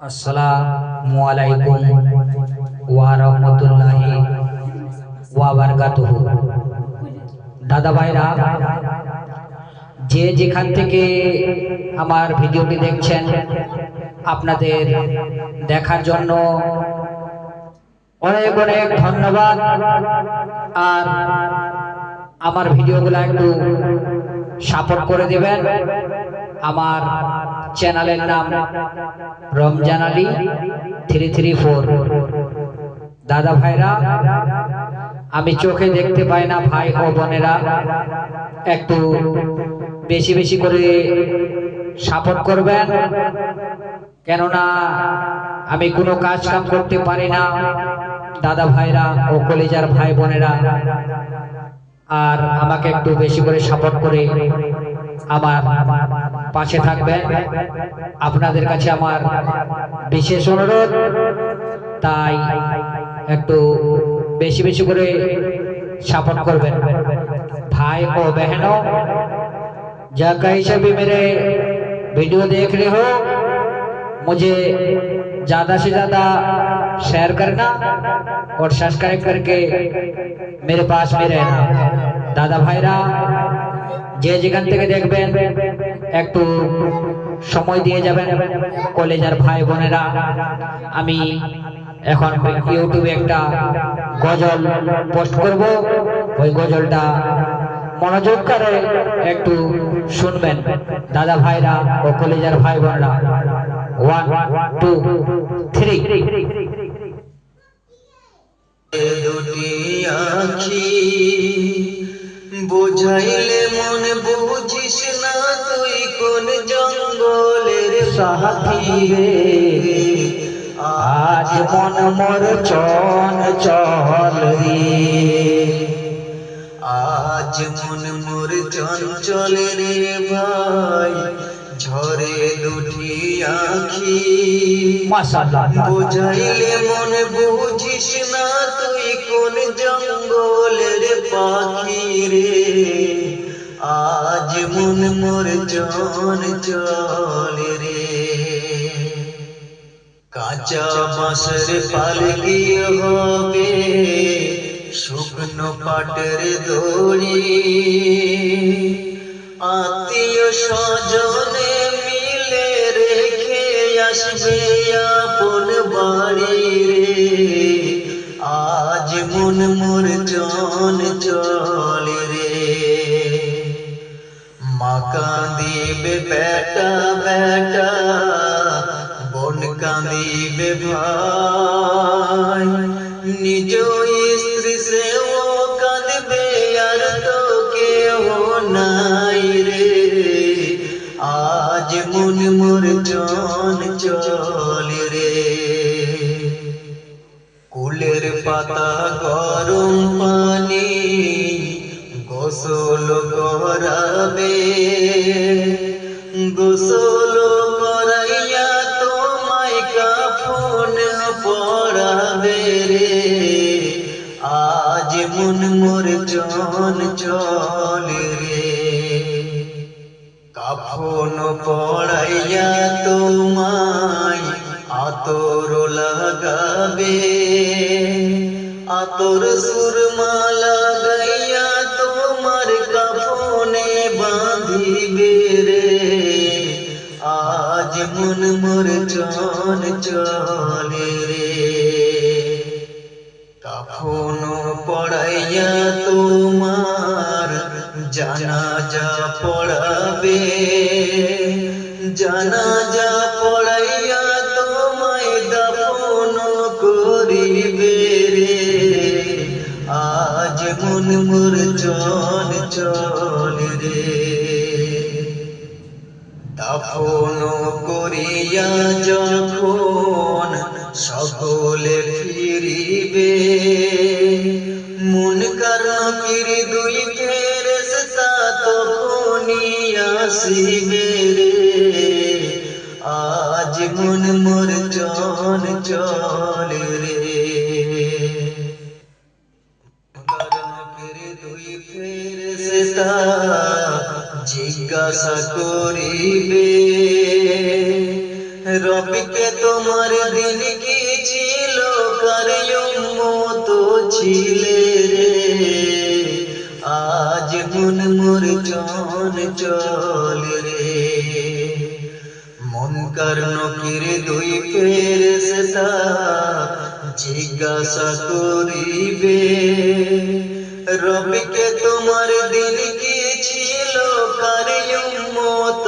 আসসালামু আলাইকুম ওয়া রাহমাতুল্লাহি ওয়া বারাকাতুহু। দাদা ভাইরা, যে যেখান থেকে আমার ভিডিওটি দেখছেন, আপনাদের দেখার জন্য অনেক অনেক ধন্যবাদ। আর আমার ভিডিওগুলো একটু সাপোর্ট করে দেবেন। আমার চ্যানেলের নাম রমজান আলী 334। দাদা ভাইরা, আমি চোখে দেখতে পাই না, ভাই ও বোনেরা একটু বেশি বেশি করে সাপোর্ট করবেন, কেননা আমি কোনো কাজ কাম করতে পারি না। দাদা ভাইরা ও কলেজার ভাই বোনেরা, আর আমাকে একটু বেশি করে সাপোর্ট করে আমার পাশে থাকবেন, আপনাদের কাছে আমার বিশেষ অনুরোধ। তাই একটু বেশি বেশি করে সাপোर्ट করবেন भाई और बहनों। जब कहीं से भी मेरे वीडियो देख रहे हो, मुझे ज़्यादा से ज़्यादा शेयर करना और सब्सक्राइब करके मेरे पास में रहना। दादा भाईरा, যে যেখান থেকে দেখবেন একটু সময় দিয়ে যাবেন। কলেজার ভাই বোনেরা, আমি এখন ইউটিউবে একটা গজল পোস্ট করব, ওই গজলটা মনোযোগ করে একটু শুনবেন দাদা ভাইরা ও কলেজার ভাই বোনেরা। 1 2 3। দুটি আঁখি বুঝাইলে মন বুঝিস না, তুই কোন জঙ্গলের সাথী রে, আজ মন মোর চঞ্চল রে, আজ মন মোর চঞ্চল রে ভাই, ঝরে দুটি আঁখি। মাশাআল্লাহ। বুঝাইলে মন বুঝিস না, তুই কোন জঙ্গলের পাখি রে, আজ মন মোর চঞ্চল রে। কাঁচা বাঁশের পালকি হবে, শুকনো পাটের দড়ি, আত্মীয় স্বজনে মিলে রেখে আসবে আপন বাড়ি রে, আজ মন মোর চঞ্চল রে। মা কাঁদিবে বেটা বেটা, বোন কাঁদিবে ভাই, নিজ স্ত্রী সেও কাঁদবে, আর তো কেউ নাই রে, আজ মন মোর চঞ্চল রে। কুলের পাতা গরম পানি গোসল করাবে, গোসল করাইয়া তোমায় কাফন পরাবে রে, আজ মন মোর চঞ্চল রে। কাফন পরাইয়া তোমায় আতর লাগাবে, আতর সুরমা লাগাইয়া তোমার কাফনে বাঁধিবে রে, আজ মন মোর চঞ্চল রে। কাফন পড়াইয়া তোমার জানাজা পড়াবে, জানাজা পড়াইয়া তোমায় দাফন করিবে রে, আজ মন মোর চঞ্চল রে। দাফন করিয়া যখন সকলে ফিরিবে, মুনকার নাকির দুই ফেরেশতা তখনই আসিবে রে, আজ মন মোর চঞ্চল রে। মুনকার নাকির দুই ফেরেশতা জিজ্ঞাসা করিবে, রবিকে তোমার দিন কি ছিল, কার উম্মত ছিলে রে। আজ মন মোর চঞ্চল রে। মুনকার নকির দুই ফেরেশতা জিজ্ঞাসা করিবে, রবিকে তোমার দিন কি ছিল, কার উম্মত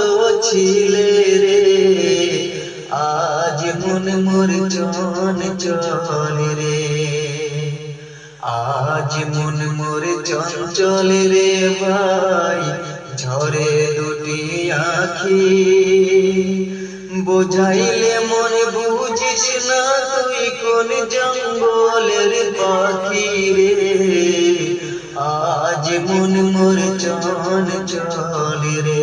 ছিলে রে। আজ মন মোর চঞ্চল রে। আজ মন মোর চঞ্চল রে ভাই, ঝরে দুটি আখি। বোঝাইলে মন বুঝিস না, তুই কোন জঙ্গলের পাখি রে। আজ মন মোর চঞ্চল রে।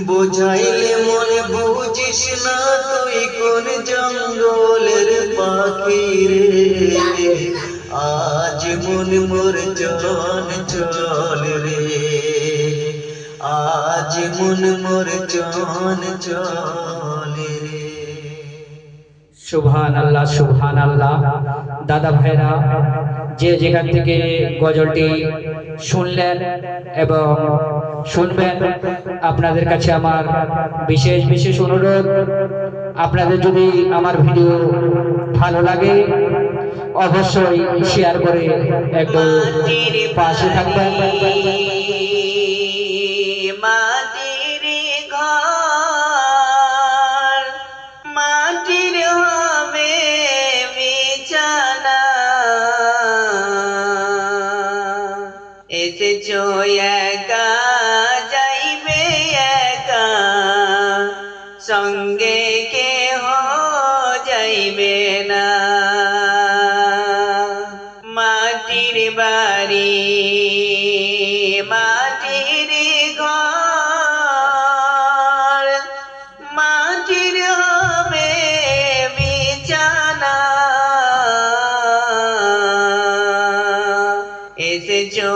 বোঝাইলে মন বুঝিস না, তুই কোন জঙ্গলের পাখি রে। আজ মন মোর চঞ্চল রে। আজ মন মোর চঞ্চল রে। সুবহান আল্লাহ, সুবহান আল্লাহ। দাদা ভাইরা, যে যেখান থেকে গজলটি শুনলেন এবং শুনবেন, আপনাদের কাছে আমার বিশেষ বিশেষ অনুরোধ, আপনাদের যদি আমার ভিডিও ভালো লাগে অবশ্যই শেয়ার করে একটু পাশে থাকবেন। মাটির ঘর, মাটির হবে বিছানা। এসেছো একা, যাইবে একা, সঙ্গে কেহ যাইবে না। মাটির বাড়ি, মাটির ঘর, মাটির হবে বিছানা। এসেছো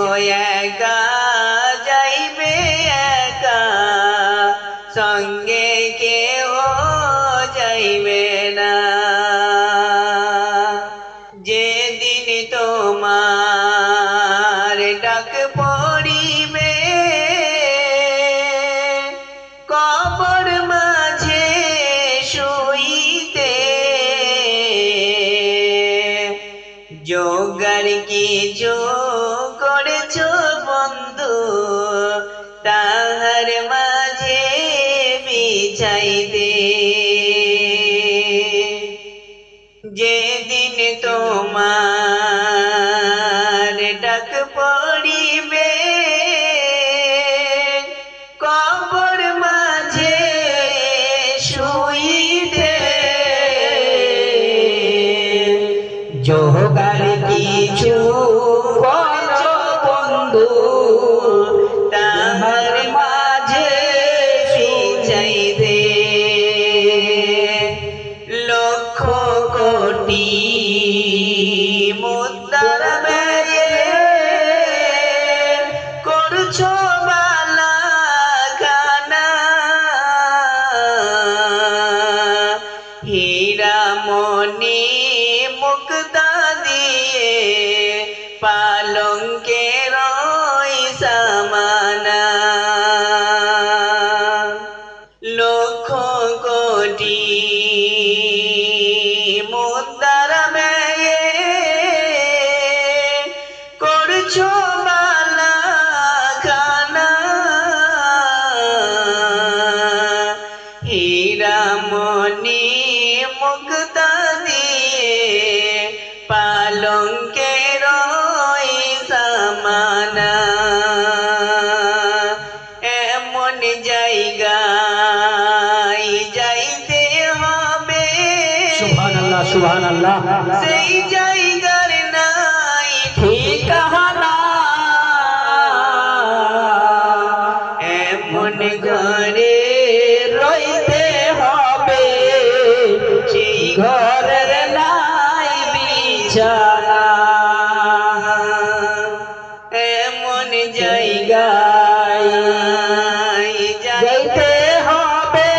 একা, যাইবে একা, সঙ্গে কেহ যাইবে না। যেদিন তোমার ডাক পড়িবে, কবর মাঝে শুইতে, জোগাড় কিছু করেছ বন্ধু, তাহার মাঝে বিছাইতে। যেদিন তোমার ডাক পড়িবে, কবর মাঝে শুইতে, জোগাড় কিছু করো বন্ধু, তাহার মাঝে বিছাইতে। লক্ষ কোটি মুদ্রার ব্যয়ে করছো বালা খানা। হীরা মণি মুক্তা দিয়ে পালঙ্কের সামানা। লক্ষ কোটি মুদ্রার ব্যয়ে করছো বালা খানা। হীরা মণি মুক্তা দিয়ে পালঙ্কের সামানা। এমন জায়গায় যাইতে হবে, সুবহানাল্লাহ, সুবহানাল্লাহ। সেই জায়গার নাই ঠিকানা, এমন ঘরে রইতে হবে, সেই ঘরের নাই বিছানা। এমন জায়গায় যাইতে যাইতে হবে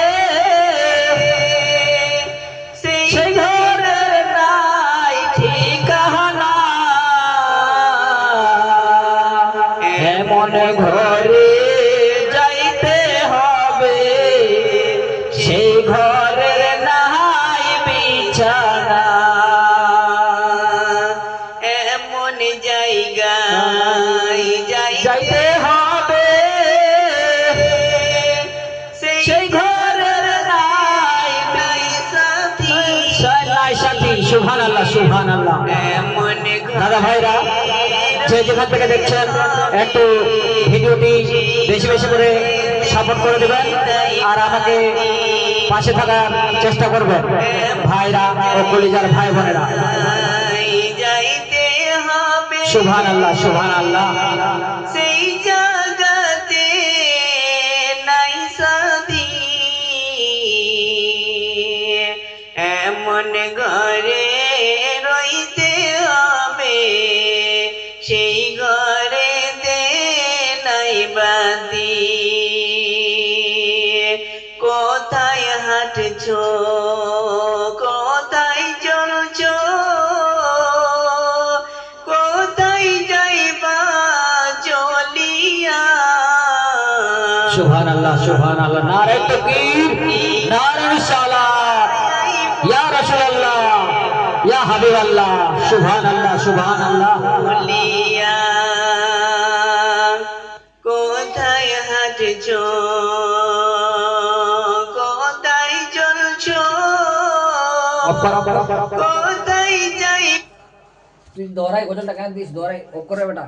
ঘরে যাইতে হবে, সেই ঘরের নাই বিছানা। এমন জায়গায় যাইতে হবে, সেই ঘরের নাই সাথী, নাই সাথী। সুবহানাল্লাহ, সুবহানাল্লাহ। এমন দাদা ভাইরা, যে যেখান থেকে দেখছেন একটু ভিডিওটি বেশি বেশি করে সাপোর্ট করে দেবেন, আর আমাকে পাশে থাকার চেষ্টা করবেন ভাইরা ও কলিজার ভাই বোনেরা। যাইতে হবে, সুবহানাল্লাহ, সুবহানাল্লাহ। সেই জায়গাতে নাই সাথী, এমন ঘরে রইতে হবে, সেই ঘরেতে নাই বাতি। কোথায় হাঁটছো, কোথায় চলছো, কোথায় যাইবা চলিয়া। সুবহানাল্লাহ, সুবহানাল্লাহ। নারে তাকবীর, নারে রিসালাত। ইয়া রাসূলুল্লাহ, ইয়া হাবিবাল্লাহ। সুবহানাল্লাহ, সুবহানাল্লাহ। চলিয়া কোথায় হাঁটছো, কোথায় চলছো, কোথায় যাই। তুই দৌড়াই ওজনটা কেন দিস দৌড়াই ও করে বেটা